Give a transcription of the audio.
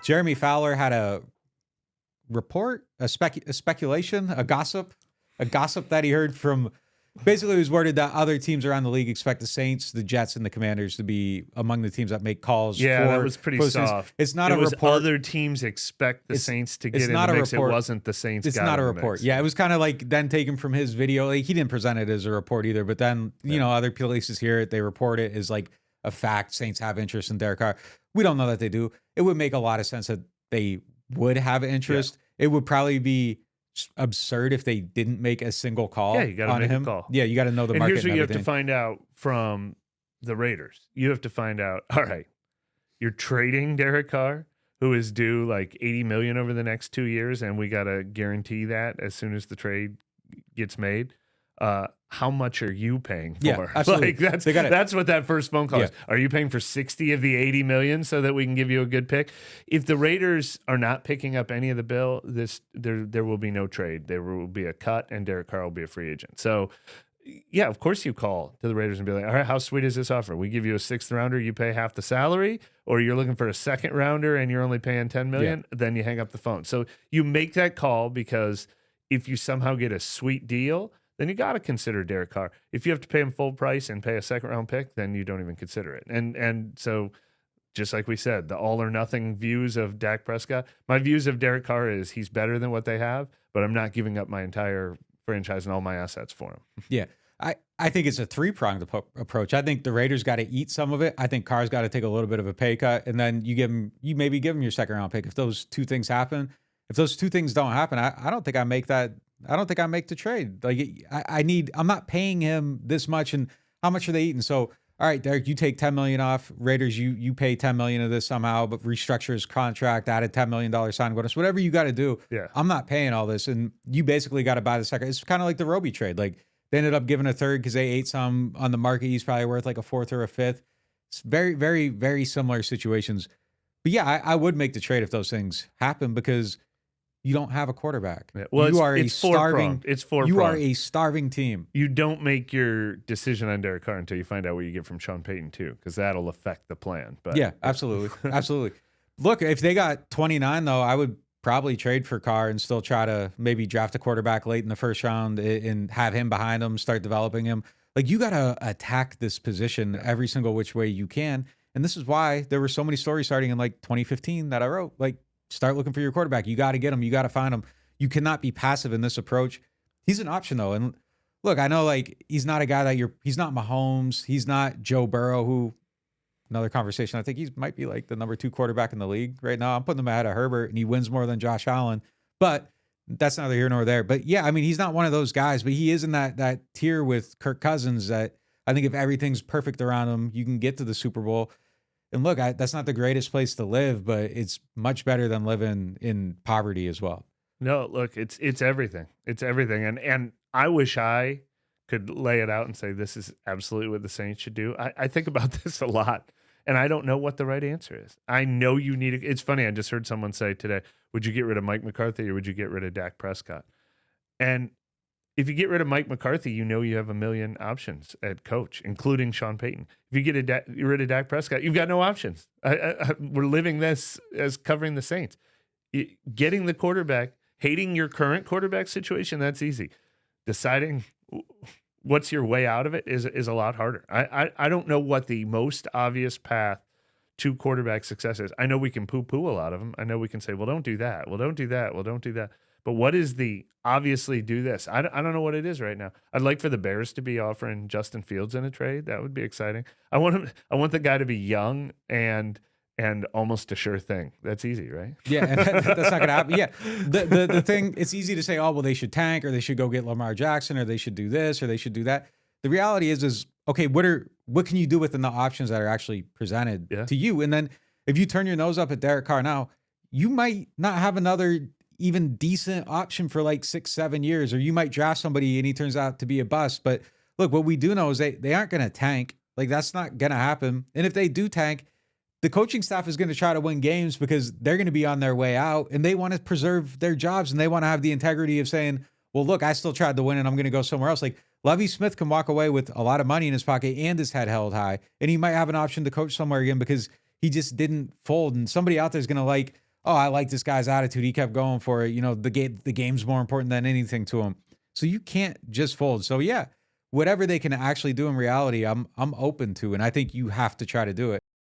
Jeremy Fowler had a report, a speculation, a gossip that he heard from. Basically, it was worded that other teams around the league expect the Saints, the Jets, and the Commanders to be among the teams that make calls. Yeah, that was pretty soft. It's not a report. Other teams expect the Saints to get in the mix. Report. It wasn't the Saints. It's not a report. Yeah, it was kind of like then taken from his video. Like, he didn't present it as a report either, but then other places hear it, they report it as like a fact. Saints have interest in Derek Carr. We don't know that they do. It would make a lot of sense that they would have interest. Yeah. It would probably be absurd if they didn't make a single call. Yeah, you got to make a call. Yeah, you got to know the market. Here's what you have to find out from the Raiders. You have to find out. All right, you're trading Derek Carr, who is due like $80 million over the next 2 years, and we got to guarantee that as soon as the trade gets made. How much are you paying for? Yeah, absolutely. Like that's what that first phone call is. Are you paying for 60 of the 80 million so that we can give you a good pick? If the Raiders are not picking up any of the bill, there will be no trade. There will be a cut, and Derek Carr will be a free agent. So, yeah, of course you call to the Raiders and be like, all right, how sweet is this offer? We give you a 6th rounder, you pay half the salary, or you're looking for a 2nd rounder and you're only paying $10 million, then you hang up the phone. So you make that call because if you somehow get a sweet deal, then you got to consider Derek Carr. If you have to pay him full price and pay a 2nd-round pick, then you don't even consider it. And so, just like we said, the all or nothing views of Dak Prescott. My views of Derek Carr is he's better than what they have, but I'm not giving up my entire franchise and all my assets for him. Yeah, I think it's a 3-pronged approach. I think the Raiders got to eat some of it. I think Carr's got to take a little bit of a pay cut, and then you maybe give him your 2nd-round pick if those two things happen. If those two things don't happen, I don't think I make that. I don't think I make the trade. Like I'm not paying him this much, and how much are they eating? So, all right, Derek, you take $10 million off. Raiders, you pay $10 million of this somehow, but restructure his contract, add a $10 million signing bonus, whatever you got to do. Yeah. I'm not paying all this, and you basically got to buy the 2nd. It's kind of like the Roby trade. Like, they ended up giving a 3rd because they ate some on the market. He's probably worth like a 4th or a 5th. It's very, very, very similar situations. But yeah, I would make the trade if those things happen because you don't have a quarterback. Yeah. Well, you are a starving. It's four-pronged. You are a starving team. You don't make your decision on Derek Carr until you find out what you get from Sean Payton too, because that'll affect the plan. But yeah, absolutely, absolutely. Look, if they got 29 though, I would probably trade for Carr and still try to maybe draft a quarterback late in the 1st round and have him behind him, start developing him. Like, you got to attack this position every single which way you can. And this is why there were so many stories starting in like 2015 that I wrote, like, start looking for your quarterback. You got to get him. You got to find him. You cannot be passive in this approach. He's an option though. And look, I know like he's not a guy that he's not Mahomes. He's not Joe Burrow, who, another conversation. I think he might be like the number 2 quarterback in the league right now. I'm putting him ahead of Herbert, and he wins more than Josh Allen, but that's neither here nor there. But yeah, I mean, he's not one of those guys, but he is in that tier with Kirk Cousins that I think if everything's perfect around him, you can get to the Super Bowl. And look, that's not the greatest place to live, but it's much better than living in poverty as well. No, look, it's everything. It's everything. And I wish I could lay it out and say this is absolutely what the Saints should do. I think about this a lot, and I don't know what the right answer is. I know you need it's funny, I just heard someone say today, would you get rid of Mike McCarthy or would you get rid of Dak Prescott? And if you get rid of Mike McCarthy, you know you have a million options at coach, including Sean Payton. If you get rid of Dak Prescott, you've got no options. We're living this as covering the Saints. Getting the quarterback, hating your current quarterback situation, that's easy. Deciding what's your way out of it is a lot harder. I don't know what the most obvious path to quarterback success is. I know we can poo-poo a lot of them. I know we can say, well, don't do that. Well, don't do that. Well, don't do that. But what is the obviously do this? I don't know what it is right now. I'd like for the Bears to be offering Justin Fields in a trade. That would be exciting. I want the guy to be young and almost a sure thing. That's easy, right? Yeah, and that's not going to happen. Yeah, the thing, it's easy to say, oh, well, they should tank or they should go get Lamar Jackson or they should do this or they should do that. The reality is okay, what can you do within the options that are actually presented to you? And then if you turn your nose up at Derek Carr now, you might not have another even decent option for like 6-7 years, or you might draft somebody and he turns out to be a bust. But look, what we do know is they aren't going to tank. Like, that's not going to happen. And if they do tank, the coaching staff is going to try to win games because they're going to be on their way out and they want to preserve their jobs and they want to have the integrity of saying, well, look, I still tried to win and I'm going to go somewhere else. Like, Lovie Smith can walk away with a lot of money in his pocket and his head held high, and he might have an option to coach somewhere again because he just didn't fold. And somebody out there is going to like, oh, I like this guy's attitude. He kept going for it. You know, the game's more important than anything to him. So you can't just fold. So yeah, whatever they can actually do in reality, I'm open to, and I think you have to try to do it.